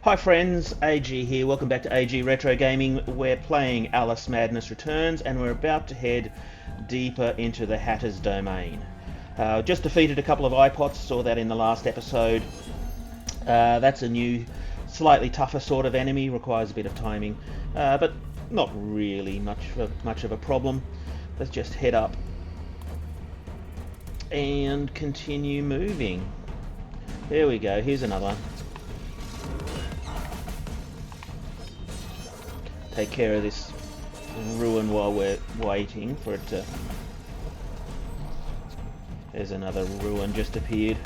Hi friends, AG here. Welcome back to AG Retro Gaming. We're playing Alice Madness Returns and we're about to head deeper into the Hatter's domain. Just defeated a couple of iPods, saw that in the last episode. That's a new, slightly tougher sort of enemy, requires a bit of timing, but not really much of a problem. Let's just head up and continue moving. There we go, here's another one. Take care of this ruin while we're waiting for it to... There's another ruin just appeared.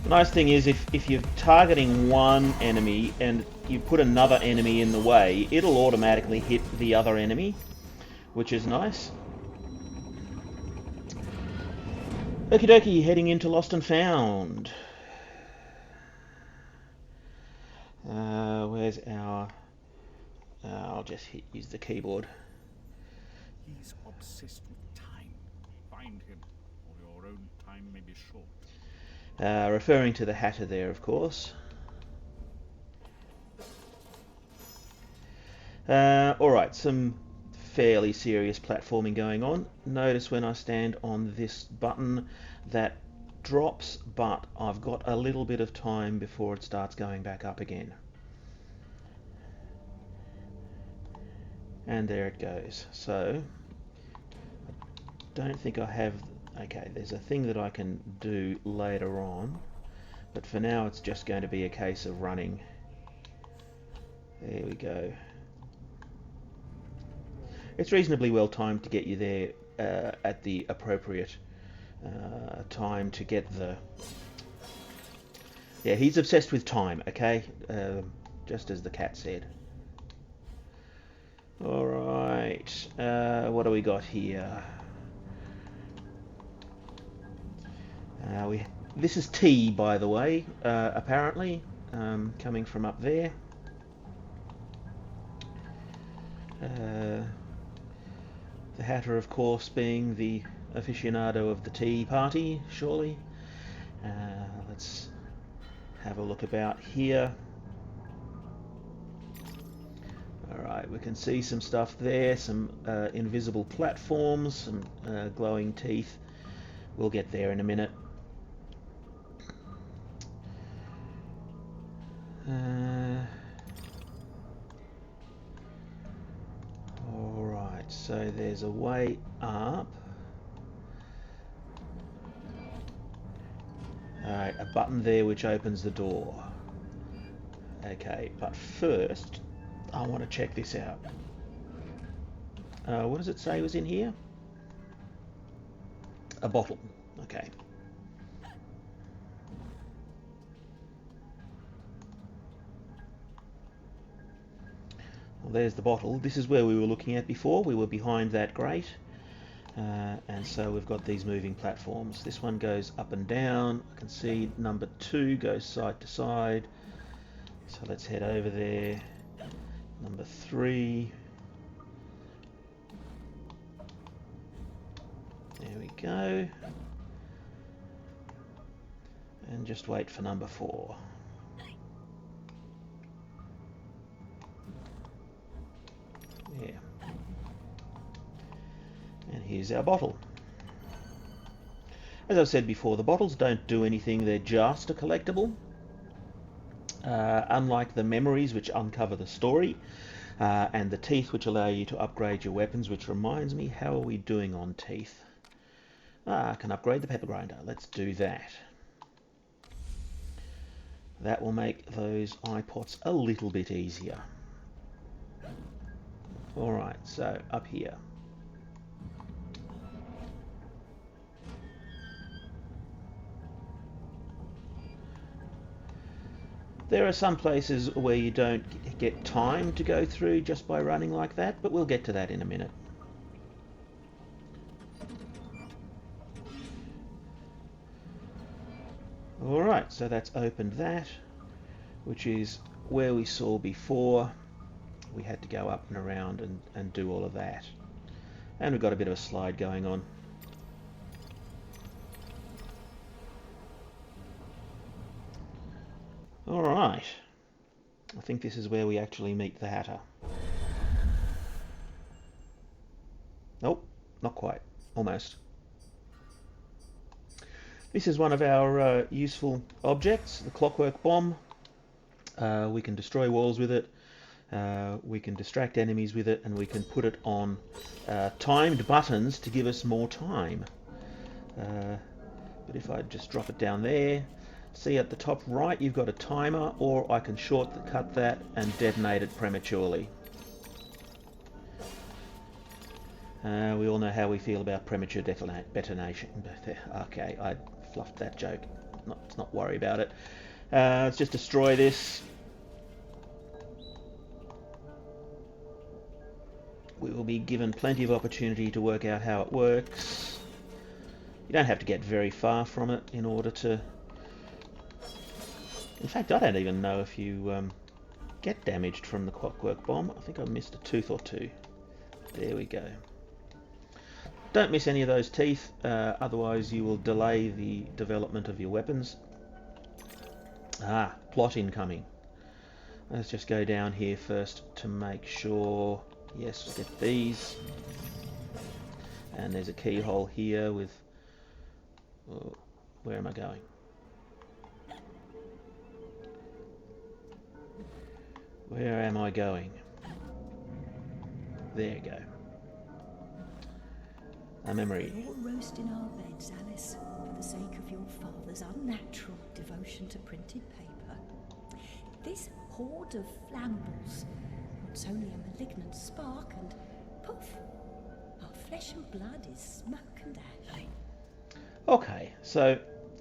The nice thing is if you're targeting one enemy and you put another enemy in the way, it'll automatically hit the other enemy, which is nice. Okie dokie, heading into Lost and Found. Where's our... I'll just use the keyboard. He's obsessed with time. Find him, or your own time may be short. Referring to the Hatter there, of course. Alright, some fairly serious platforming going on. Notice when I stand on this button that drops, but I've got a little bit of time before it starts going back up again. And there it goes. So, I don't think I have... Okay, there's a thing that I can do later on, but for now it's just going to be a case of running. There we go. It's reasonably well timed to get you there at the appropriate time to get the... Yeah, he's obsessed with time, okay? Just as the cat said. Alright, what do we got here? This is T, by the way, apparently, coming from up there. The Hatter, of course, being the aficionado of the tea party, surely. Let's have a look about here. Alright, we can see some stuff there, some invisible platforms, some glowing teeth. We'll get there in a minute. Alright, so there's a way up. Alright, a button there which opens the door. Okay, but first I want to check this out. What does it say was in here? A bottle. Okay. Well, there's the bottle. This is where we were looking at before. We were behind that grate. And so we've got these moving platforms. This one goes up and down. I can see number 2 goes side to side. So let's head over there. Number 3. There we go. And just wait for number 4. Yeah. And here's our bottle. As I've said before, the bottles don't do anything, they're just a collectible. Unlike the memories which uncover the story, and the teeth which allow you to upgrade your weapons, which reminds me, how are we doing on teeth? I can upgrade the pepper grinder. Let's do that. That will make those iPods a little bit easier. Alright, so up here. There are some places where you don't get time to go through just by running like that, but we'll get to that in a minute. Alright, so that's opened that, which is where we saw before. We had to go up and around and do all of that. And we've got a bit of a slide going on. Right. I think this is where we actually meet the Hatter. Nope, not quite. Almost. This is one of our useful objects, the clockwork bomb. We can destroy walls with it, we can distract enemies with it, and we can put it on timed buttons to give us more time. But if I just drop it down there, see at the top right you've got a timer, or I can shortcut that and detonate it prematurely. We all know how we feel about premature detonation. Okay, I fluffed that joke. Let's not worry about it. Let's just destroy this. We will be given plenty of opportunity to work out how it works. You don't have to get very far from it in order to... In fact, I don't even know if you get damaged from the clockwork bomb. I think I missed a tooth or two. There we go. Don't miss any of those teeth, otherwise you will delay the development of your weapons. Ah, plot incoming. Let's just go down here first to make sure. Yes, we'll get these. And there's a keyhole here with... Oh, where am I going? Where am I going? There you go. A memory. We're all roast in our beds, Alice, for the sake of your father's unnatural devotion to printed paper. This horde of flambles wants only a malignant spark and poof, our flesh and blood is smoke and ash. Okay, so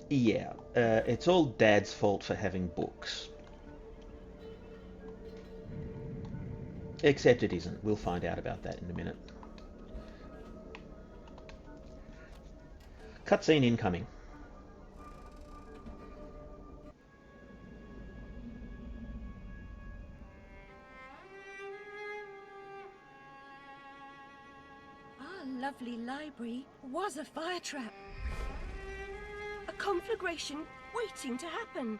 yeah, it's all Dad's fault for having books. Except it isn't. We'll find out about that in a minute. Cutscene incoming. Our lovely library was a fire trap. A conflagration waiting to happen.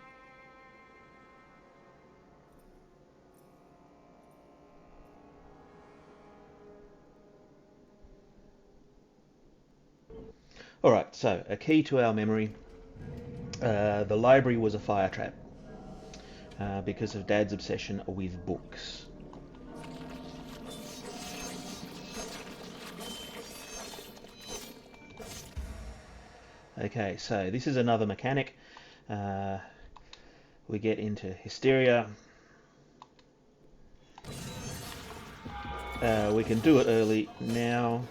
Alright, so a key to our memory. The library was a fire trap because of Dad's obsession with books. Okay, so this is another mechanic. We get into hysteria. We can do it early now.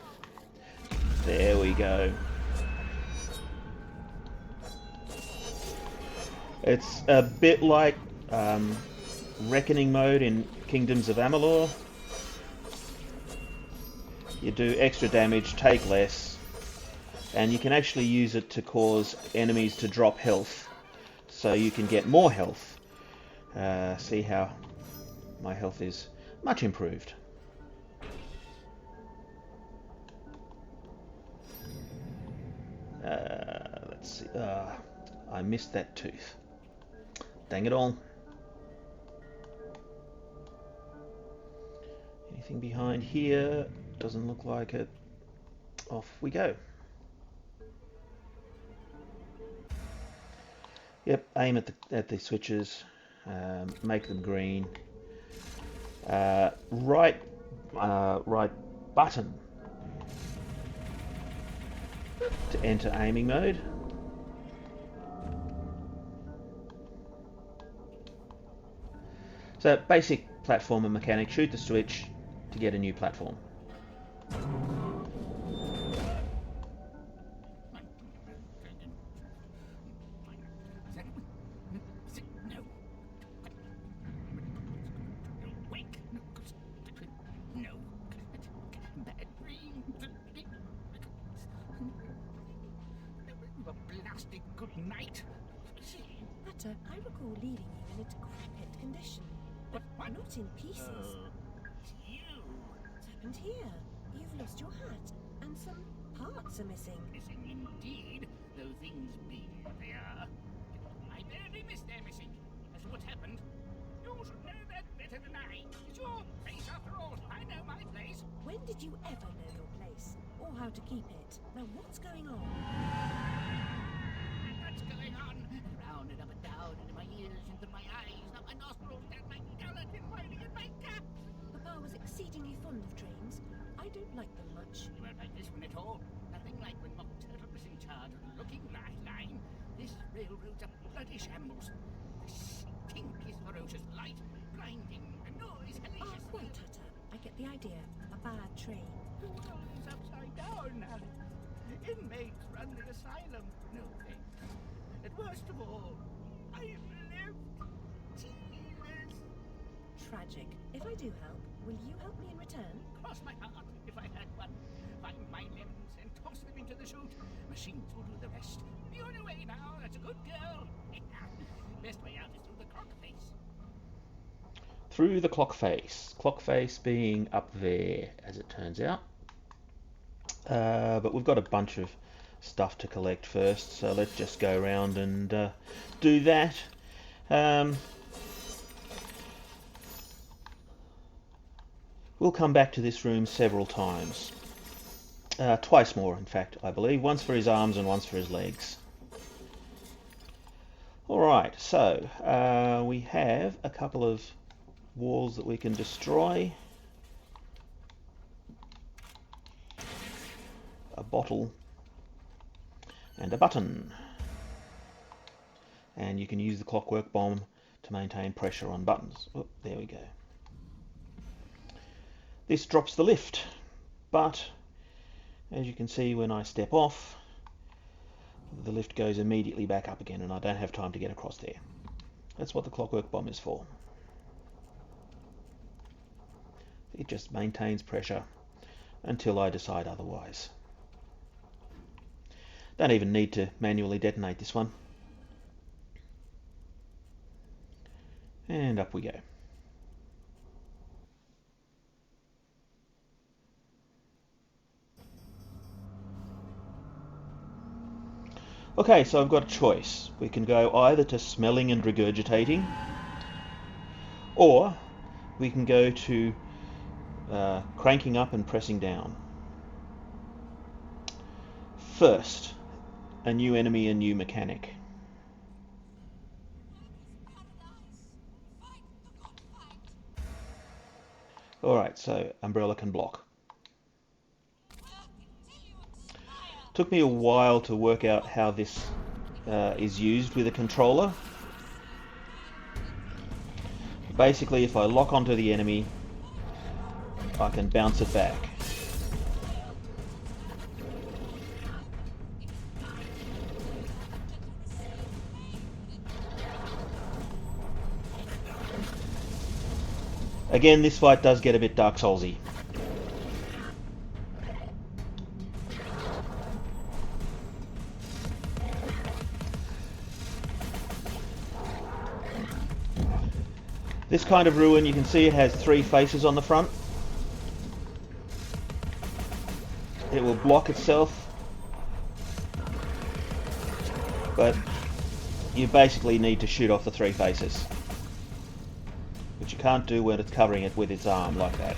There we go. It's a bit like Reckoning mode in Kingdoms of Amalur. You do extra damage, take less, and you can actually use it to cause enemies to drop health, so you can get more health. See how my health is much improved. Let's see. I missed that tooth. Dang it all. Anything behind here? Doesn't look like it. Off we go. Yep, aim at the switches, make them green. Right button to enter aiming mode. So basic platformer mechanic, shoot the switch to get a new platform. I recall leaving you in a decrepit condition. But not in pieces. What's happened here? You've lost your hat, and some parts are missing. Missing indeed, though things being what they are. I barely miss their missing. As to what happened, better than I. It's your place after all. I know my place. When did you ever know your place? Or how to keep it? Now what's going on? What's going on? Round and up and down, into my ears, into my eyes, up my nostrils, down my gullet, in winding in my cap. Papa was exceedingly fond of trains. I don't like them much. You won't like this one at all. Nothing like when Mock Turtle was in charge of the looking glass line. This railroad's a bloody shambles. The stink is ferocious, light, grinding, the noise Oh, hellacious. well, Tata, I get the idea. A bad train. The world is upside down, Alice. Inmates run the asylum. No thanks. And worst of all, I've lived tears. Tragic. If I do help, will you help me in return? Cross my heart if I had one. Find my limbs and toss them into the chute. Machines will do the rest. Be on your way now. That's a good girl. Best way out is through the clock face. Through the clock face. Clock face being up there, as it turns out. But we've got a bunch of stuff to collect first, so let's just go around and do that. We'll come back to this room several times. Twice more, in fact, I believe. Once for his arms and once for his legs. Alright, so we have a couple of walls that we can destroy. A bottle and a button. And you can use the clockwork bomb to maintain pressure on buttons. Oh, there we go. This drops the lift, but as you can see when I step off, the lift goes immediately back up again and I don't have time to get across there. That's what the clockwork bomb is for. It just maintains pressure until I decide otherwise. Don't even need to manually detonate this one. And up we go. Okay, so I've got a choice. We can go either to smelling and regurgitating, or we can go to cranking up and pressing down. First, a new enemy, a new mechanic. Alright, so Umbrella can block. Took me a while to work out how this is used with a controller. Basically, if I lock onto the enemy, I can bounce it back. Again, this fight does get a bit Dark Soulsy. This kind of ruin, you can see it has 3 faces on the front. It will block itself, but you basically need to shoot off the 3 faces, which you can't do when it's covering it with its arm like that.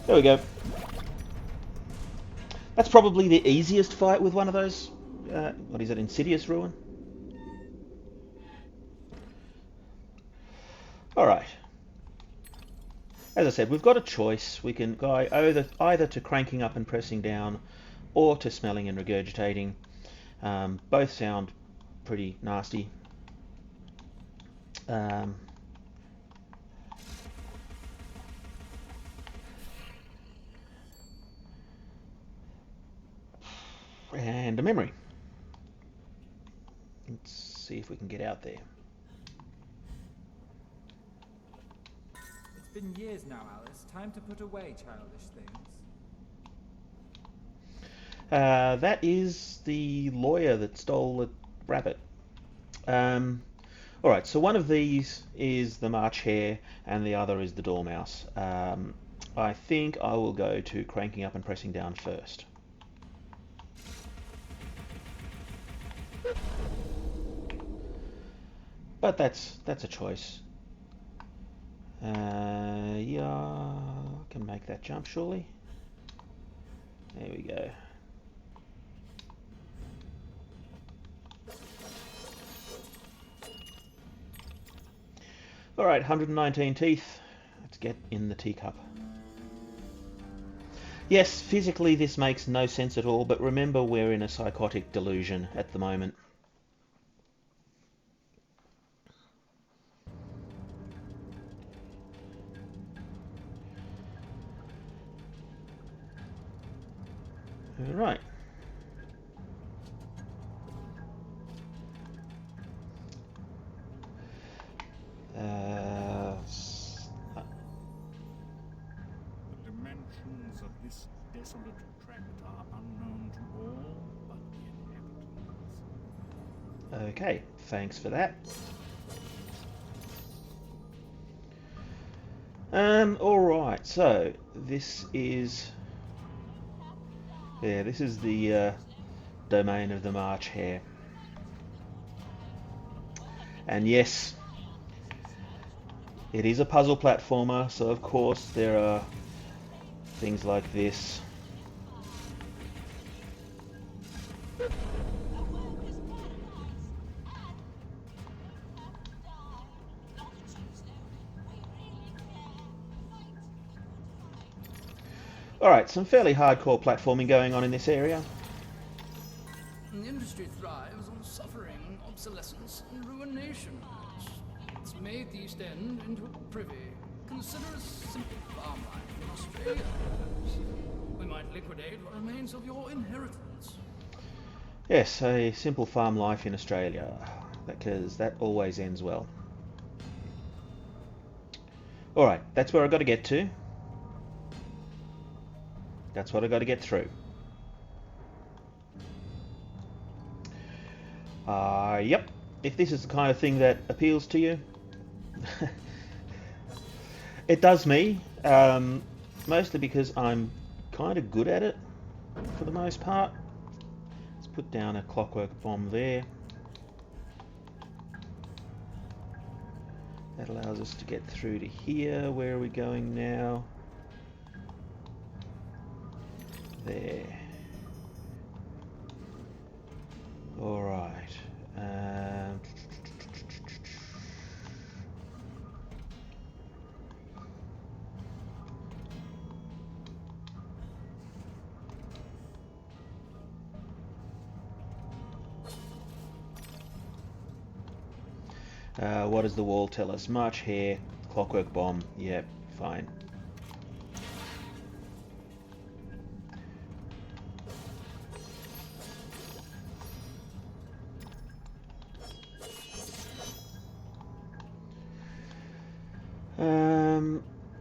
There we go. That's probably the easiest fight with one of those, what is it, Insidious Ruin? Alright. As I said, we've got a choice. We can go either to cranking up and pressing down, or to smelling and regurgitating. Both sound pretty nasty. And a memory. Let's see if we can get out there. It's been years now, Alice. Time to put away childish things. That is the lawyer that stole the rabbit. Alright, so one of these is the March Hare and the other is the Dormouse. I think I will go to cranking up and pressing down first. But that's a choice. Yeah, I can make that jump surely. There we go. Alright, 119 teeth. Let's get in the teacup. Yes, physically this makes no sense at all, but remember we're in a psychotic delusion at the moment. Alright. The dimensions of this desolate tract are unknown to all but the inhabitants. Okay, thanks for that. Alright, so this is... Yeah, this is the domain of the March Hare. And yes, it is a puzzle platformer, so of course there are things like this. Alright, some fairly hardcore platforming going on in this area. The industry thrives on suffering, obsolescence, and ruination. It's made the East End into a privy. Consider a simple farm life in Australia. We might liquidate what remains of your inheritance. Yes, a simple farm life in Australia, because that always ends well. Alright, that's where I've got to get to. That's what I've got to get through. Yep, if this is the kind of thing that appeals to you, it does me, mostly because I'm kind of good at it for the most part. Let's put down a clockwork bomb there. That allows us to get through to here. Where are we going now? There. Alright. What does the wall tell us? March Hare, clockwork bomb. Yep, fine.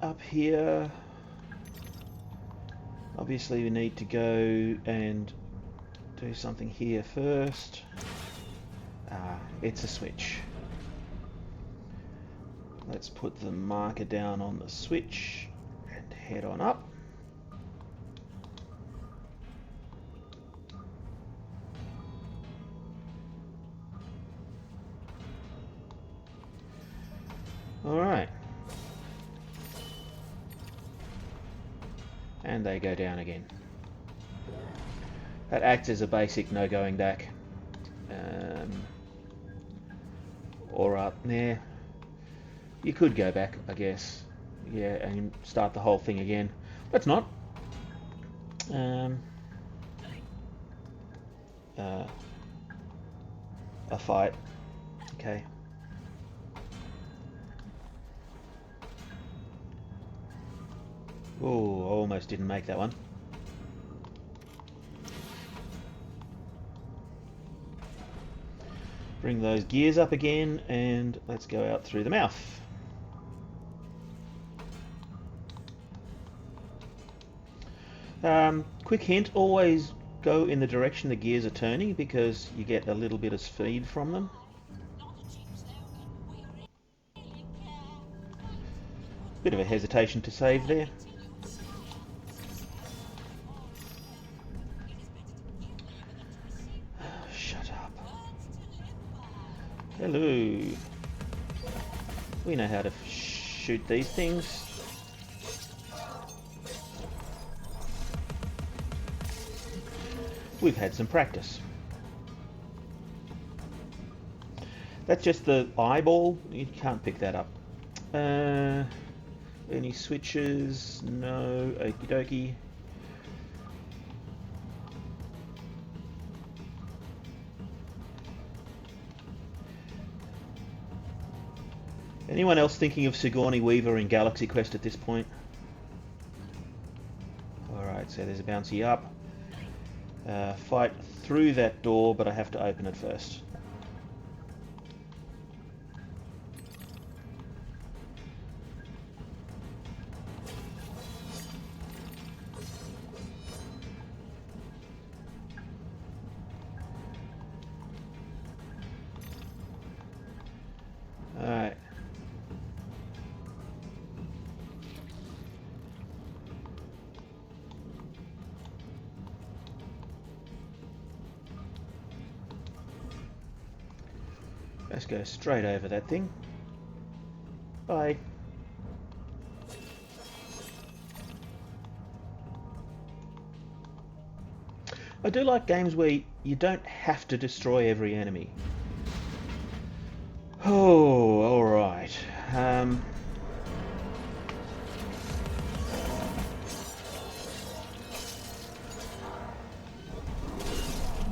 Up here, obviously we need to go and do something here first. It's a switch. Let's put the marker down on the switch and head on up. Alright. And they go down again. That acts as a basic no going back. Or up there. You could go back, I guess. Yeah, and start the whole thing again. Let's not. A fight. Okay. Oh, almost didn't make that one. Bring those gears up again, and let's go out through the mouth. Quick hint, always go in the direction the gears are turning because you get a little bit of speed from them. Bit of a hesitation to save there. Shut up. Hello. We know how to shoot these things. We've had some practice. That's just the eyeball. You can't pick that up. Any switches? No. Okie dokie. Anyone else thinking of Sigourney Weaver in Galaxy Quest at this point? Alright, so there's a bouncy up. Fight through that door, but I have to open it first. Alright. Let's go straight over that thing. Bye. I do like games where you don't have to destroy every enemy. Oh, alright.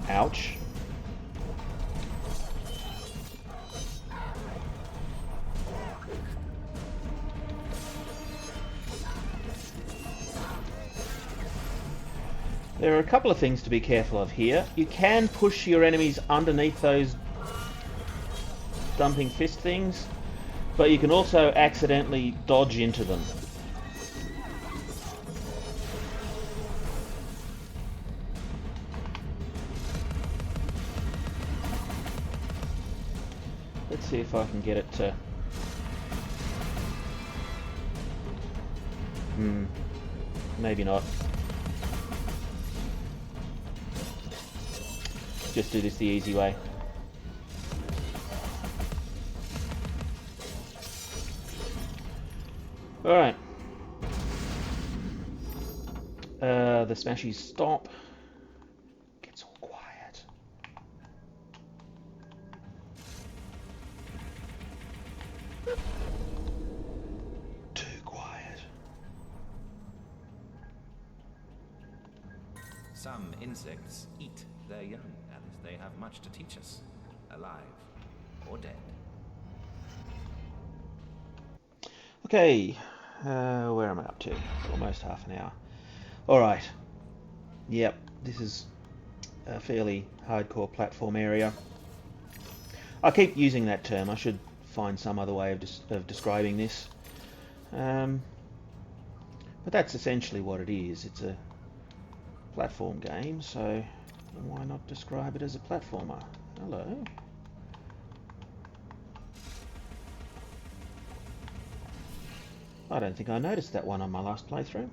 Ouch. There are a couple of things to be careful of here. You can push your enemies underneath those dumping fist things, but you can also accidentally dodge into them. Let's see if I can get it to... maybe not. Just do this the easy way. Alright. The smashies stop. Gets all quiet. Too quiet. Some insects eat their young, and they have much to teach us, alive or dead. Okay, where am I up to? Almost half an hour. Alright. Yep, this is a fairly hardcore platform area. I keep using that term. I should find some other way of describing this. But that's essentially what it is. It's a platform game, so why not describe it as a platformer? Hello. I don't think I noticed that one on my last playthrough.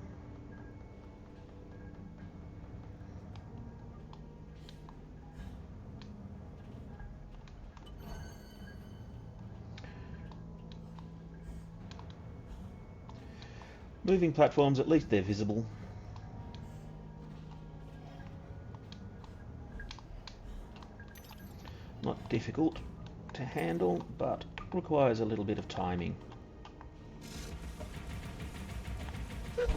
Moving platforms, at least they're visible. Not difficult to handle, but requires a little bit of timing. You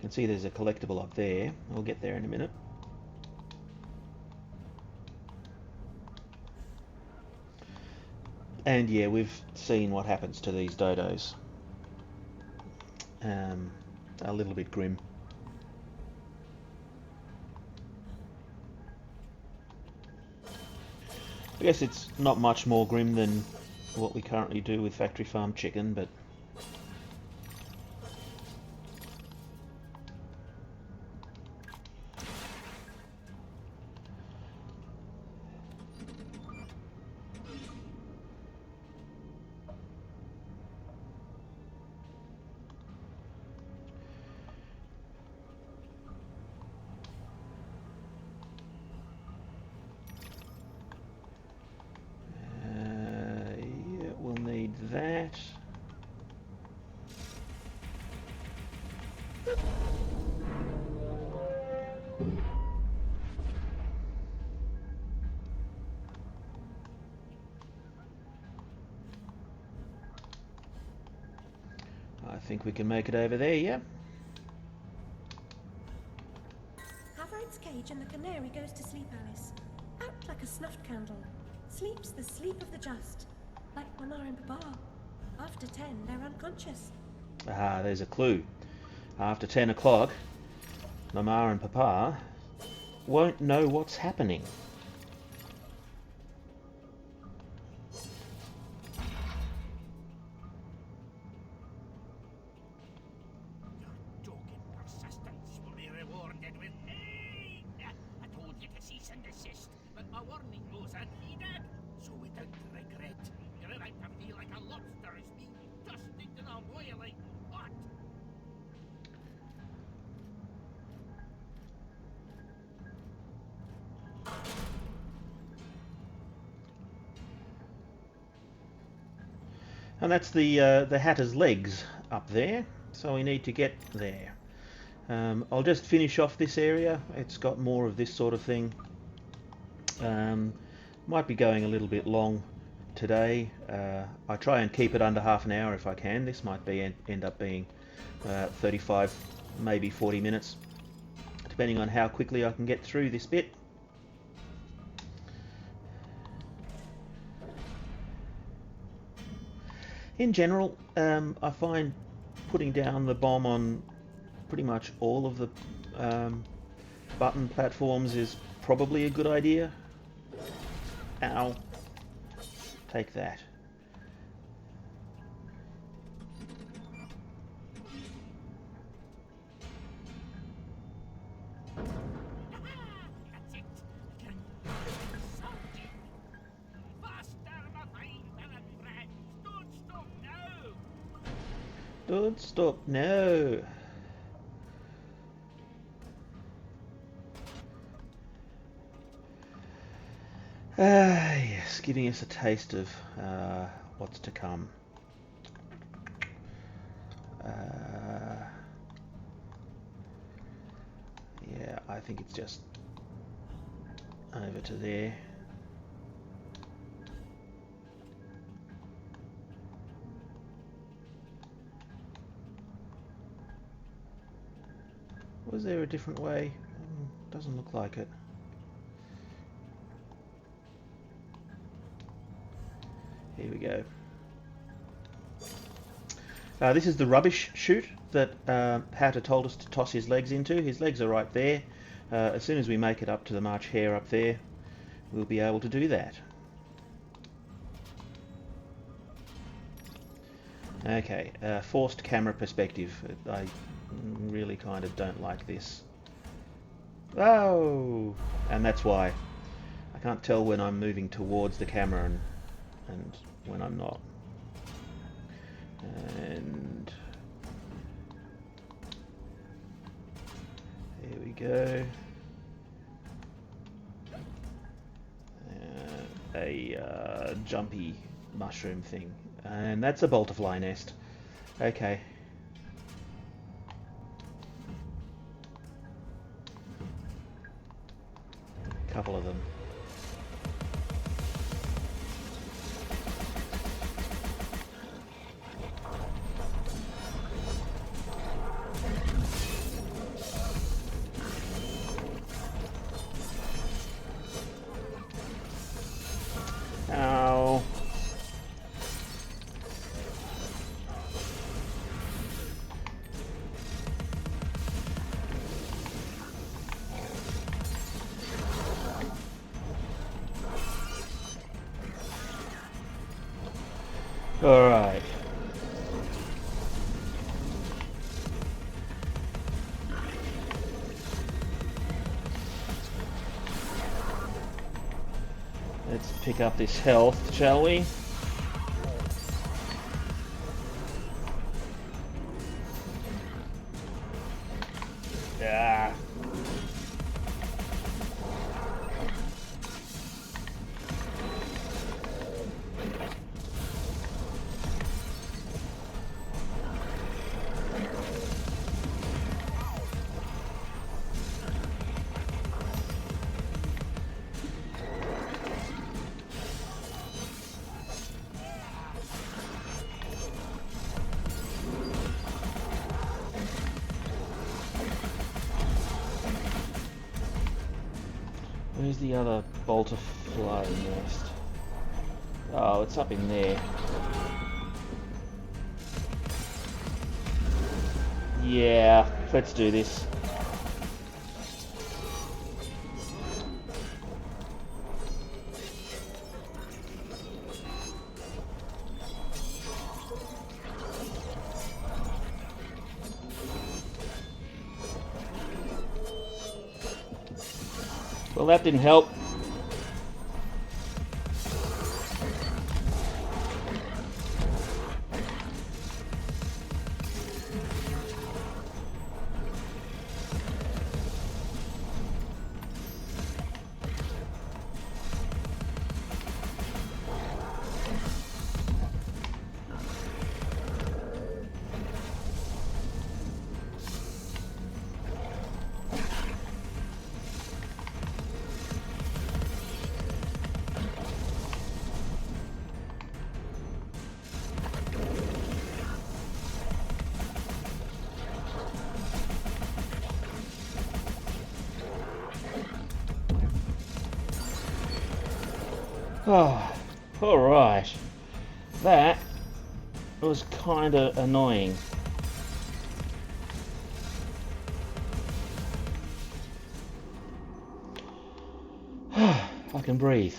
can see there's a collectible up there. I'll get there in a minute. And yeah, we've seen what happens to these dodos. A little bit grim. I guess it's not much more grim than what we currently do with factory farm chicken, but that. I think we can make it over there, yeah? Havright's cage and the canary goes to sleep, Alice. Out like a snuffed candle. Sleeps the sleep of the just. Like Mama and Papa. After 10, they're unconscious. Ah, there's a clue. After 10 o'clock, Mama and Papa won't know what's happening. Your dogged persistence will be rewarded with hate. I told you to cease and desist, but my warning goes unheeded. So without regret, you're about to feel like a lobster is being tossed into the boiling pot. And that's the Hatter's legs up there, so we need to get there. I'll just finish off this area. It's got more of this sort of thing. Might be going a little bit long today. I try and keep it under half an hour if I can. This might be end up being 35, maybe 40 minutes, depending on how quickly I can get through this bit. In general, I find putting down the bomb on pretty much all of the button platforms is probably a good idea. Ow. Take that. That's it. Again. Salty. Faster, my fine fellow friends. Don't stop now. Don't stop now. Yes, giving us a taste of what's to come. Yeah, I think it's just over to there. Was there a different way? Doesn't look like it. Here we go. This is the rubbish chute that Hatter told us to toss his legs into. His legs are right there. As soon as we make it up to the March Hare up there, we'll be able to do that. Okay, forced camera perspective. I really kind of don't like this. Oh! And that's why. I can't tell when I'm moving towards the camera and when I'm not. And here we go. A jumpy mushroom thing. And that's a bolterfly nest. Okay. Couple of them. Ow. All right. Let's pick up this health, shall we? Ah. Where's the other bolt of flow nest? Oh, it's up in there. Yeah, let's do this. Well, that didn't help. Oh, alright. That was kind of annoying. I can breathe.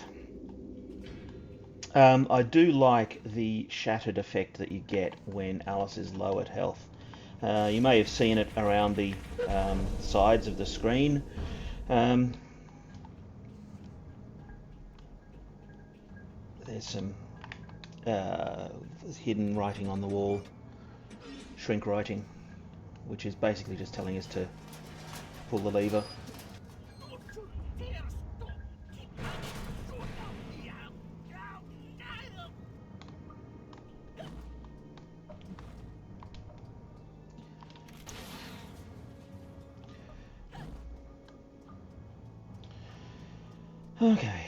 I do like the shattered effect that you get when Alice is low at health. You may have seen it around the sides of the screen. There's some hidden writing on the wall, shrink writing, which is basically just telling us to pull the lever. Don't you dare stop! Keep running! Shoot them! Now! Okay.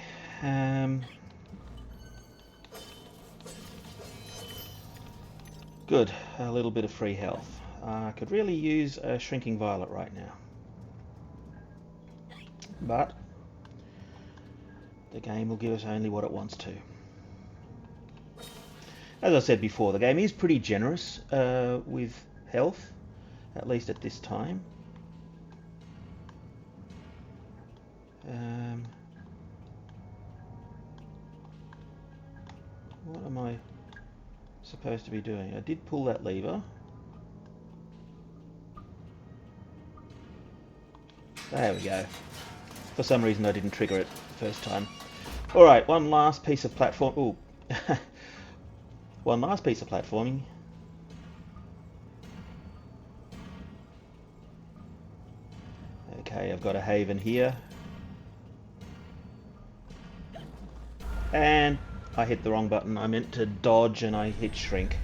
Good. A little bit of free health. I could really use a shrinking violet right now. But the game will give us only what it wants to. As I said before, the game is pretty generous with health, at least at this time. What am I supposed to be doing? I did pull that lever. There we go. For some reason I didn't trigger it the first time. Alright, one last piece of platform. Ooh. One last piece of platforming. Okay, I've got a haven here. And I hit the wrong button. I meant to dodge and I hit shrink.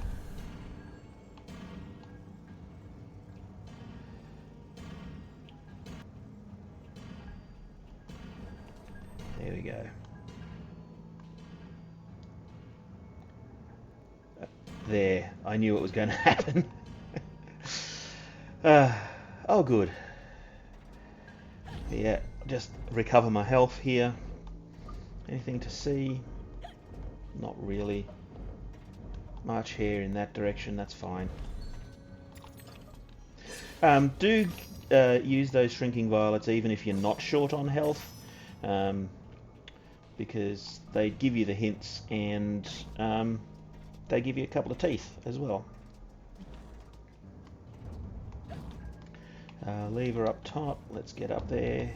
There we go. There, I knew it was going to happen. Oh good. Yeah, just recover my health here. Anything to see? Not really. March Hare in that direction, that's fine. Do use those shrinking violets even if you're not short on health, because they give you the hints and they give you a couple of teeth as well. Lever up top, let's get up there.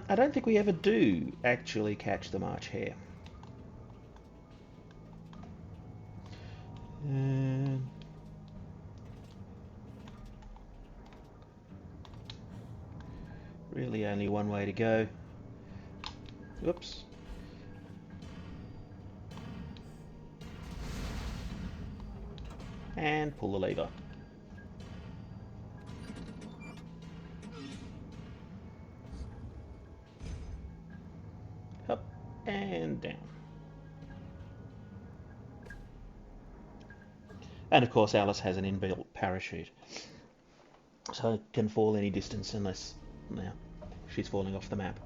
I don't think we ever do actually catch the March Hare. I Really only one way to go. Whoops. And pull the lever. Up and down. And of course Alice has an inbuilt parachute. So it can fall any distance unless now she's falling off the map.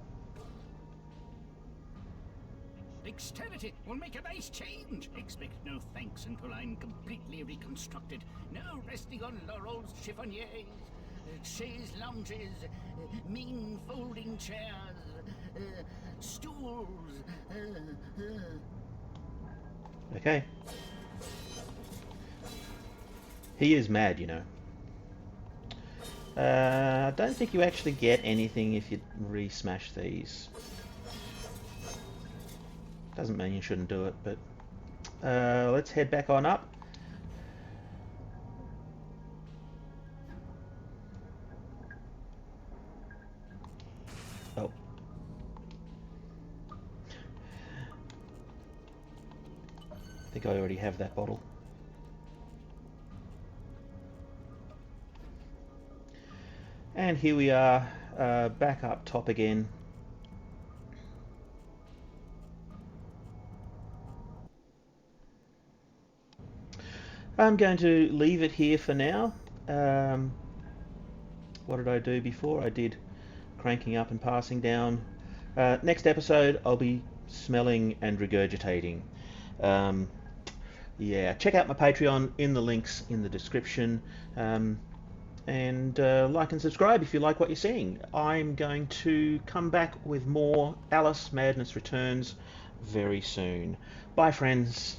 Dexterity will make a nice change. Expect no thanks until I'm completely reconstructed. No resting on laurels, chiffoniers, chaise lounges, mean folding chairs, stools. Okay. He is mad, you know. I don't think you actually get anything if you re-smash these. Doesn't mean you shouldn't do it, but let's head back on up. Oh. I think I already have that bottle. And here we are, back up top again. I'm going to leave it here for now. What did I do before? I did cranking up and passing down. Next episode, I'll be smelling and regurgitating. Yeah, check out my Patreon in the links in the description. And like and subscribe if you like what you're seeing. I'm going to come back with more Alice Madness Returns very soon. Bye, friends.